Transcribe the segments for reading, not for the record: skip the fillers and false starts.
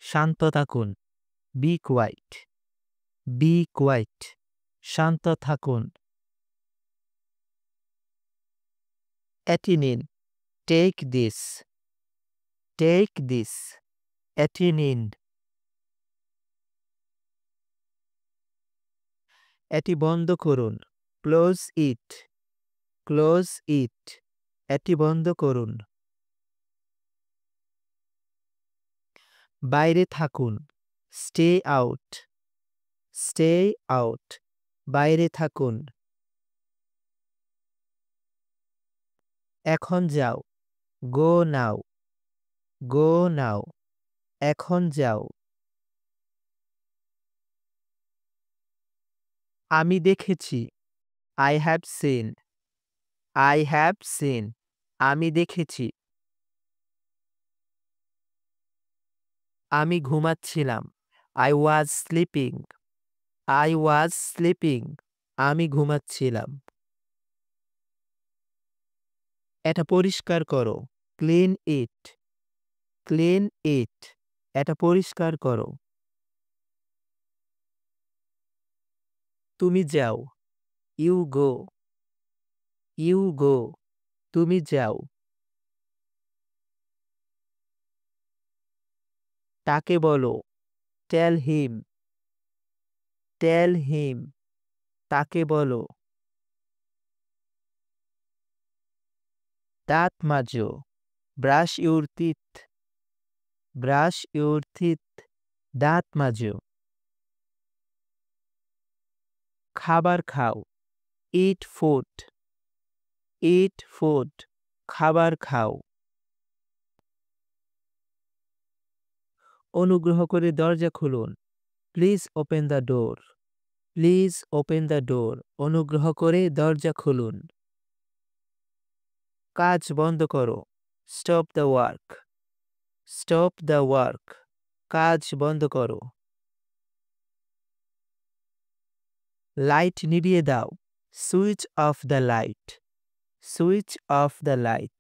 শান্ত থাকুন। Be quiet. Be quiet. শান্ত থাকুন। এটি নিন। Take this. Take this. এটি নিন। এটি বন্ধ করুন। Close it. Close it. এটি বন্ধ করুন। বাইরে থাকুন। Stay out. Stay out. বাইরে থাকুন। এখন যাও। গো নাও। গো নাও। এখন যাও। আমি দেখেছি। I have seen. I have seen. আমি দেখেছি। আমি ঘুমাচ্ছিলাম। I was sleeping. I was sleeping. আমি ঘুমাচ্ছিলাম। এটা পরিষ্কার করো। Clean it. Clean it. এটা পরিষ্কার করো। তুমি যাও। You go. You go. তুমি যাও। তাকে বলো। টেল হিম। টেল হিম। তাকে বলো। দাঁত মাজো। Brush your teeth. Brush your teeth. দাঁত মাজো। খাবার খাও। Eat food. Eat food. খাবার খাও। অনুগ্রহ করে দরজা খুলুন। Please open the door. Please open the door. অনুগ্রহ করে দরজা খুলুন। কাজ বন্ধ করো। Stop the work. Stop the work. কাজ বন্ধ করো। লাইট নিভিয়ে দাও। Switch off the light. Switch off the light.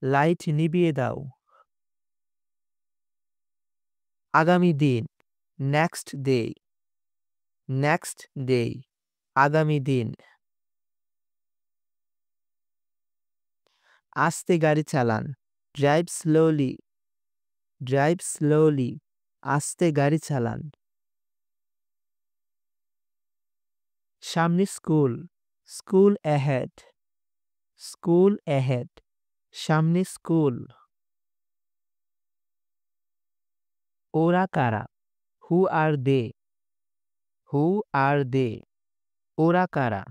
Light নিভিয়ে দাও। আগামী দিন। Next day. Next day. আগামী দিন। আস্তে গাড়ি চালান। Drive slowly. Drive slowly. আস্তে গাড়ি চালান। সামনে school. School ahead. School ahead. সামনে স্কুল। ওরা কারা? হু আর দে? হু আর দে? ওরা কারা?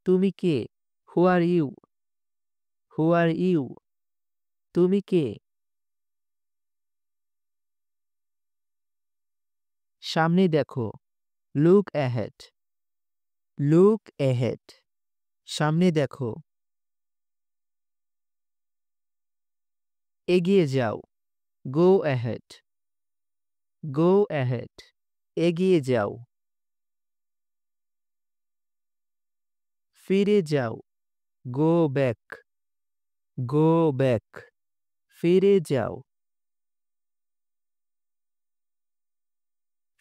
তুমি কে? হু are you? Who are you? তুমি কে? সামনে দেখো। Look ahead. Look ahead. সামনে দেখো। এগিয়ে যাও। Go ahead. Go ahead. এগিয়ে যাও। ফিরে যাও। Go back. Go back. ফিরে যাও।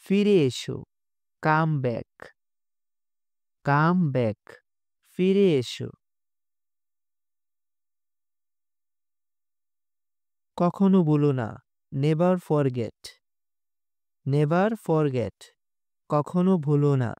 ফিরে এসো। Come back. Come back. ফিরে এসো। কখনো ভুলো না। Never forget. Never forget. কখনো ভুলো না।